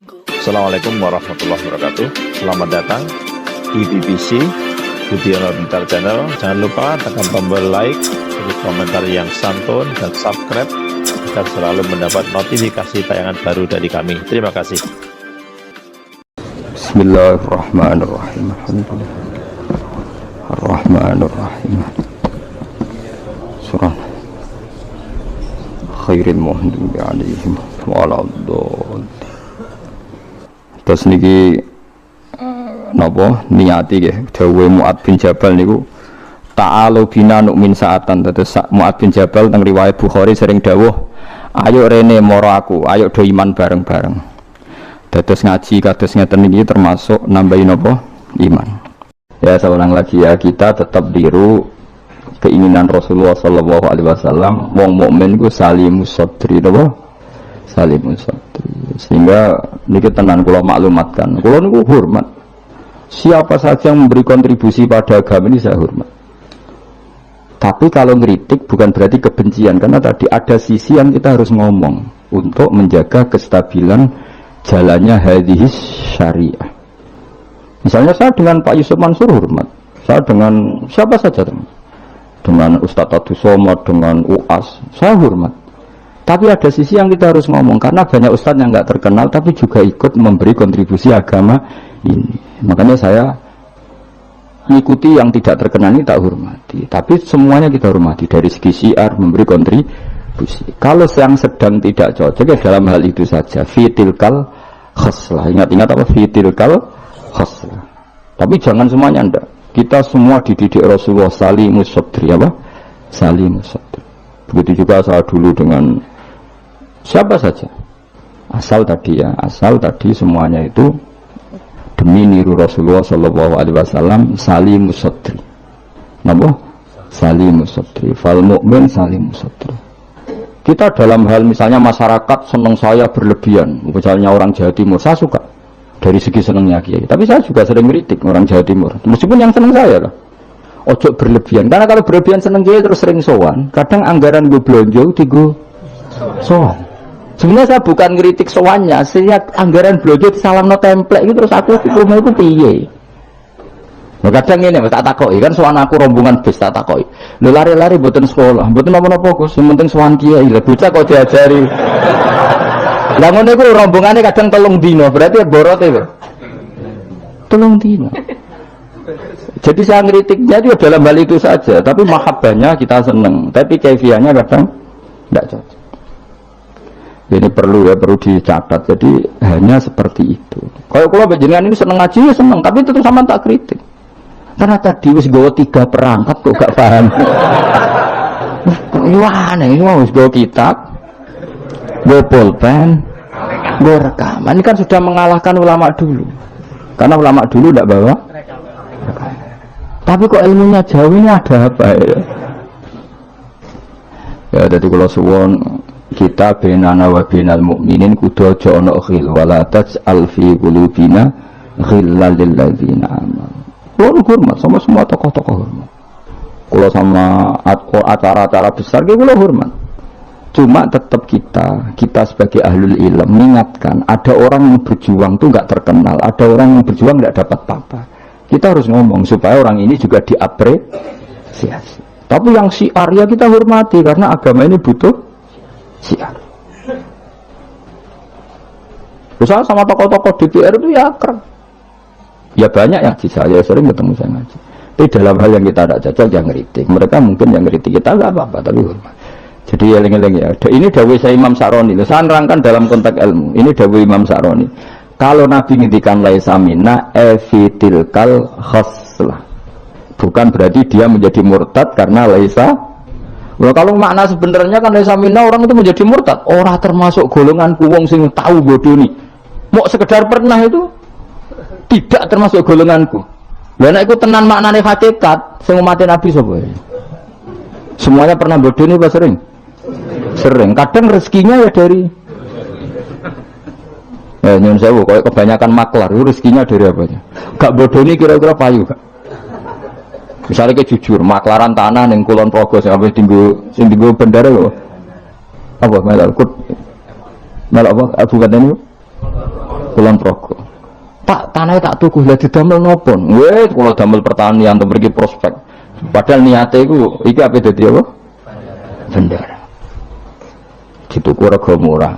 Assalamualaikum warahmatullahi wabarakatuh. Selamat datang di BBC Budiono Pintar Channel. Jangan lupa tekan tombol like, beri komentar yang santun, dan subscribe agar selalu mendapat notifikasi tayangan baru dari kami. Terima kasih. Bismillahirrahmanirrahim. Ar-Rahmanirrahim. Surah Khairil Muhdi alaihim waladhdallin. Terus niki napa niati nggih dawuh Mu'adz bin Jabal niku ta'alu bina nu'min sa'atan. Terus Mu'adz bin Jabal teng riwayat Bukhari sering dawuh, ayo rene moro aku, ayo do iman bareng-bareng. Terus ngaji kados ngeten iki termasuk nambahin apa? Iman. Ya, seorang lagi ya, kita tetap diru keinginan Rasulullah sallallahu alaihi wasallam, wong mukmin iku salimus sadri, napa? Salimus sadri. Sehingga niki tenan kula maklumatkan, kula niku hormat. Siapa saja yang memberi kontribusi pada agama ini saya hormat. Tapi kalau ngeritik bukan berarti kebencian, karena tadi ada sisi yang kita harus ngomong untuk menjaga kestabilan jalannya hadis syariah. Misalnya saya dengan Pak Yusuf Mansur hormat, saya dengan siapa saja dengan Ustadz Abdus Somad, dengan UAS, saya hormat. Tapi ada sisi yang kita harus ngomong, karena banyak ustadz yang nggak terkenal tapi juga ikut memberi kontribusi agama ini. Makanya saya ikuti yang tidak terkenal ini tak hormati, tapi semuanya kita hormati dari segi syiar memberi kontribusi. Kalau yang sedang tidak cocok ya dalam hal itu saja, fitilkal khaslah. Ingat-ingat apa fitilkal khaslah. Tapi jangan semuanya ndak. Kita semua dididik Rasulullah salimus sadri, apa? Salimus sadri. Begitu juga saya dulu dengan siapa saja. Asal tadi semuanya itu demi niru Rasulullah sallallahu alaihi wasallam salimus sadri. Napa? Salimus sadri. Fal mu'min salimus sadri. Kita dalam hal misalnya masyarakat senang saya berlebihan, misalnya orang Jawa Timur, saya suka dari segi senangnya Kiai. Tapi saya juga sering kritik orang Jawa Timur, meskipun yang senang saya lah. Ojo berlebihan, karena kalau berlebihan seneng Kiai terus sering sowan. Kadang anggaran gue belanja tigo sowan. Sebenarnya saya bukan kritik sowannya, saya anggaran belanja salam no template itu terus aku rumah itu piye. Nah, kadang ini tak takoki kan sowan aku rombongan bis tak takoki. Lho lari-lari mboten sekolah, mboten napa-napa Gus, sing penting sowan Kiai. Lah bocah kok diajari. Lah ngono iku rombongane kadang 3 dino, berarti borote lho. 3 dino. Jadi saya ngeritiknya itu dalam hal itu saja, tapi mahabbahnya kita seneng, tapi kaifiahnya kadang tidak cocok. Ini perlu dicatat. Jadi hanya seperti itu. Kalau panjenengan ini seneng ngaji ya seneng, tapi itu sama tak kritik. Karena tadi wis gawa 3 perangkat kok gak paham. Ini wis gawa kitab, gawa pulpen, gawa rekaman. Ini kan sudah mengalahkan ulama dulu. Karena ulama dulu tidak bawa rekaman. Tapi kok ilmunya jauh ini ada apa ya? Ya jadi kalau suwon kita benana wa benal mukminin kudu aja ana khil wala taj'al fi qulubina ghillal lil ladzina amanu. Kulo hormat sama semua tokoh-tokoh hormat. Kulo sama acara-acara besar kulo hormat. Cuma tetap kita sebagai ahlul ilm mengingatkan ada orang yang berjuang tuh enggak terkenal, ada orang yang berjuang enggak dapat apa-apa. Kita harus ngomong supaya orang ini juga diapresiasi. Tapi yang syiar ya kita hormati karena agama ini butuh syiar. Misalnya sama tokoh-tokoh DPR itu ya akrab. Ya banyak yang saya sering ketemu saya ngaji. Tapi dalam hal yang kita tidak cocok yang ngeritik. Mereka mungkin yang ngeritik kita nggak apa-apa tapi hormat. Jadi ya lengi-lengi ya. Ini dawuh saya Imam Sa'roni. Saya nerangkan dalam konteks ilmu. Ini dawuh Imam Sa'roni. Kalau Nabi ngendikan laisa minna efitilkal khaslah, bukan berarti dia menjadi murtad karena laisa. Well, kalau makna sebenarnya kan laisa minna orang itu menjadi murtad, orang termasuk golongan wong sing tahu bodoni. Mau sekedar pernah itu tidak termasuk golonganku. Lah nek iku tenan maknane hakikat sing umat Nabi sapa? Semuanya pernah bodoni apa sering? Sering. Kadang rezekinya ya dari nyun sewu, kalau kebanyakan maklar itu rezekinya dari apa aja? Gak bodoh ini kira-kira payu gak? Misalnya kayak jujur, maklaran tanah yang Kulon Progo sampai tinggu bendera loh. Apa melok apa bukan ini? Kulon Progo. Pak, tanahnya tak tuku, lah didamel nopo? Weh, kalau damel pertanian atau pergi prospek. Padahal niatnya itu, iki apa dadi apa? Bendera. Dituku rego murah.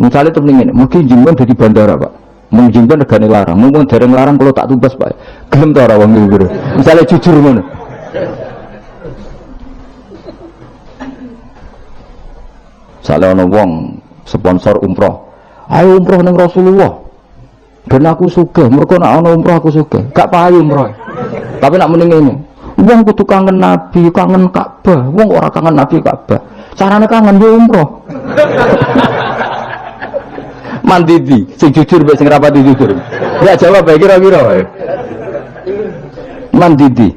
Misalnya temen ini, mungkin jimban dari bandara Pak. Mungkin jimban regane larang, mungkin dereng larang kalau tak tubas Pak. Gelem ta ora wong iki. Misalnya jujur ngono. Misalnya ana wong sponsor umroh. Ayo umroh ning Rasulullah. Dan aku suka, mereka nak ana umroh aku suka. Gak payu umroh. Tapi nak mending ini. Wong kudu kangen Nabi, kangen Ka'bah. Wong ora kangen Nabi Ka'bah. Carane kangen yo umroh. Mandidi, sing jujur mbek sing rapati jujur. Ya jawab bae kira-kira. Mandidi.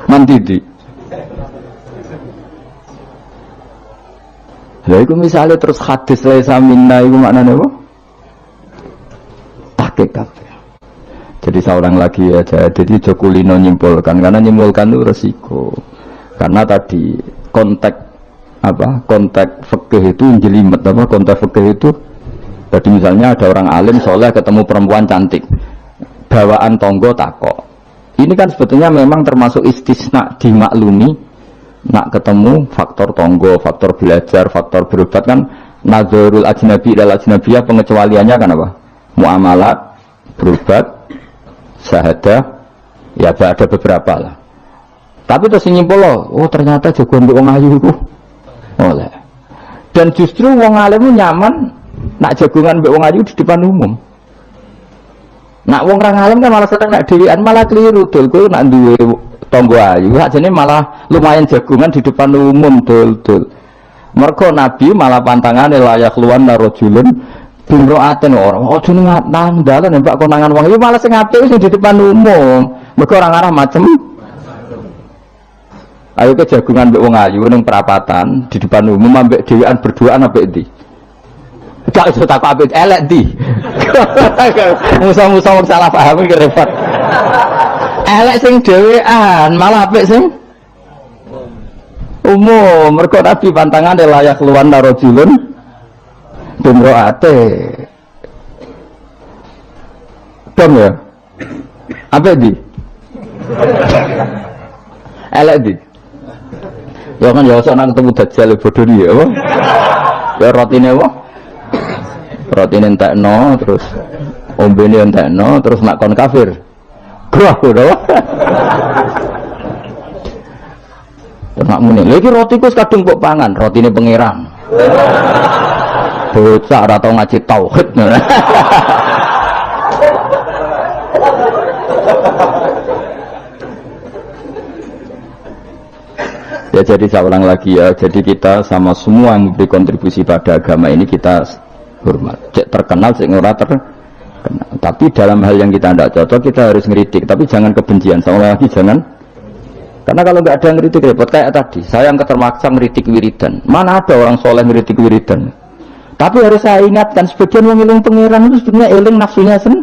Mandidi. Lha iku misale terus hadis laisa minna iku maknane apa? Pakai kabeh. Jadi seorang lagi aja, jadi Jokulino nyimpulkan karena nyimpulkan itu resiko. Karena tadi konteks fikih itu jelimet apa konteks fikih itu. Jadi misalnya ada orang alim soleh ketemu perempuan cantik, bawaan tonggo takok. Ini kan sebetulnya memang termasuk istisna dimaklumi. Nak ketemu faktor tonggo, faktor belajar, faktor berobat kan nazarul ajnabi dan ajnabiyah pengecualiannya kan apa? Muamalat, berobat, syahadah, ya ada beberapa lah. Tapi terus nyimpul loh, oh ternyata jagoan wong ayu itu oleh. Dan justru wong alim nyaman nak jagongan mbek wong ayu di depan umum. Nak wong orang alim kan malah seneng nak dhewean malah keliru dul kowe nak duwe tonggo ayu ajane malah lumayan jagongan di depan umum dul. Mergo Nabi malah pantangane layak luwan narojulun bimroaten orang. Oh jeneng nang dalan mbak konangan wong iki malah sing apik sing di depan umum. Mergo orang arah macem. Ayo ke jagungan mbek wong ayu ning perapatan di depan umum ambek dhewean berduaan ambek ndi? Gak iso tak apik elek ndi. Musa-musa wong salah paham iki repot. Elek sing dhewean malah apik sing umum. Mergo Nabi pantangane layak luwan narojulun bimroate. Dom ya? Apa di? Elek di? Ya kan ya nang ketemu dajjal bodoh dia apa? Ya rotine apa? Rotine entekno terus ombene entekno terus nak kon kafir. Grah lho. Nak muni, lha iki roti ku kadung kok pangan, rotine pangeran. Bocah ora tau ngaji tauhid. Ya jadi saya ulang lagi ya, jadi kita sama semua yang memberi kontribusi pada agama ini kita hormat. Cek terkenal, cek ora terkenal. Tapi dalam hal yang kita tidak cocok kita harus ngeritik. Tapi jangan kebencian. Saya ulang lagi jangan. Karena kalau nggak ada ngeritik repot kayak tadi. Saya yang termaksa ngeritik wiridan. Mana ada orang soleh ngeritik wiridan? Tapi harus saya ingatkan sebagian orang eling pangeran itu sebenarnya eling nafsunya sendiri.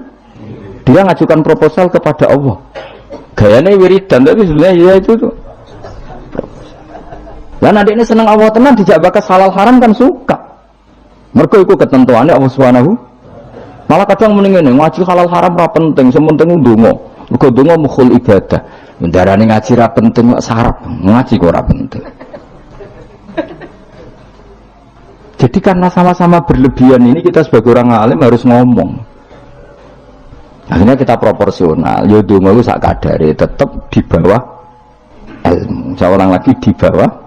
Dia ngajukan proposal kepada Allah. Gayanya wiridan tapi sebenarnya ya itu tuh. Dan adik ini senang Allah tenan dijak bakas halal haram kan suka. Mergo iku ketentuannya Allah Subhanahu. Malah kadang mending ngene ngaji halal haram ra penting, sing penting ndonga. Mergo ndonga mukhul ibadah. Ndarane ngaji ra penting kok syarat, ngaji kok ora penting. Jadi karena sama-sama berlebihan ini kita sebagai orang alim harus ngomong. Akhirnya kita proporsional. Ya ndonga iku sak kadare tetep di bawah ilmu. Saya ulang lagi di bawah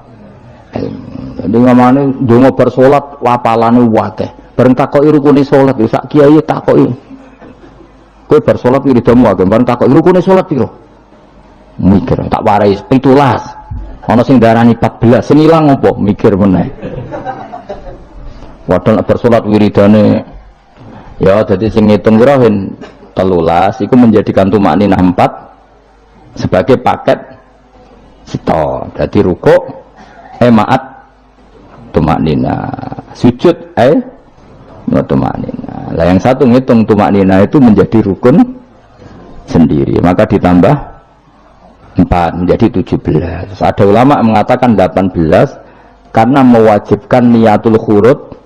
jadi ngamane donga bar salat wapalane wakeh. Bareng takoki rukune salat ya sak kiai takoki. Kowe bar salat wiridamu akeh, bareng takoki rukune salat piro? Mikir tak warai 17. Ana sing darani 14, sing ilang apa? Mikir meneh. Wadon bar salat wiridane ya dadi sing ngitung piro 13 iku menjadikan tumakninah 4 sebagai paket sito. Dadi rukuk maat tumaknina, sujud tumaknina. Lah yang satu ngitung tumaknina itu menjadi rukun sendiri, maka ditambah 4 menjadi 17. Ada ulama mengatakan 18 karena mewajibkan niatul khurud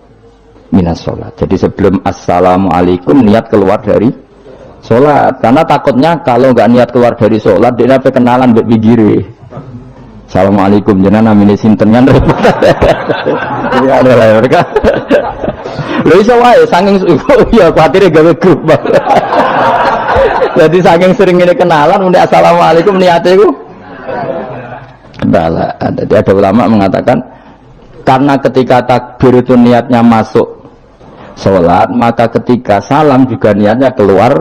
minas sholat. Jadi sebelum assalamualaikum niat keluar dari sholat, karena takutnya kalau nggak niat keluar dari sholat dia sampai kenalan mbek pinggire. Assalamualaikum jenengan namine sinten kan repot. Ya ada lah mereka. Lha iso wae saking ya kuatire gawe grup. Jadi saking sering ini kenalan muni assalamualaikum niate iku. Kendala. Jadi ada ulama mengatakan karena ketika takbir itu niatnya masuk sholat, maka ketika salam juga niatnya keluar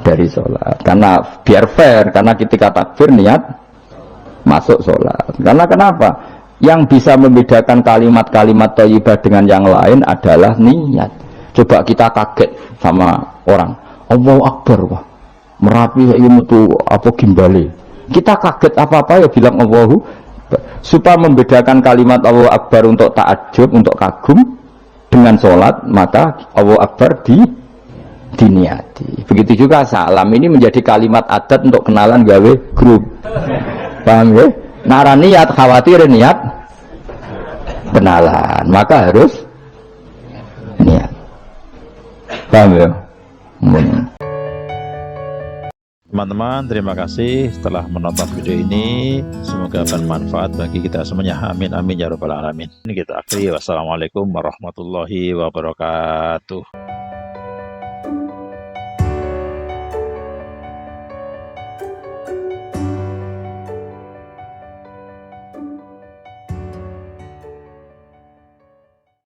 dari sholat. Karena biar fair, karena ketika takbir niat masuk sholat. Karena kenapa? Yang bisa membedakan kalimat-kalimat thayyibah dengan yang lain adalah niat. Coba kita kaget sama orang, Allahu Akbar, wah Merapi saya metu apa gimbale. Kita kaget apa-apa ya bilang Allahu Akbar. Supaya membedakan kalimat Allahu Akbar untuk ta'ajub, untuk kagum dengan sholat, maka Allahu Akbar diniati. Begitu juga salam ini menjadi kalimat adat untuk kenalan gawe grup. Paham ya? Nara niat khawatir niat kenalan, maka harus niat. Paham ya? Teman-teman, terima kasih telah menonton video ini. Semoga bermanfaat bagi kita semuanya. Amin amin ya rabbal alamin. Ini kita akhiri. Wassalamualaikum warahmatullahi wabarakatuh.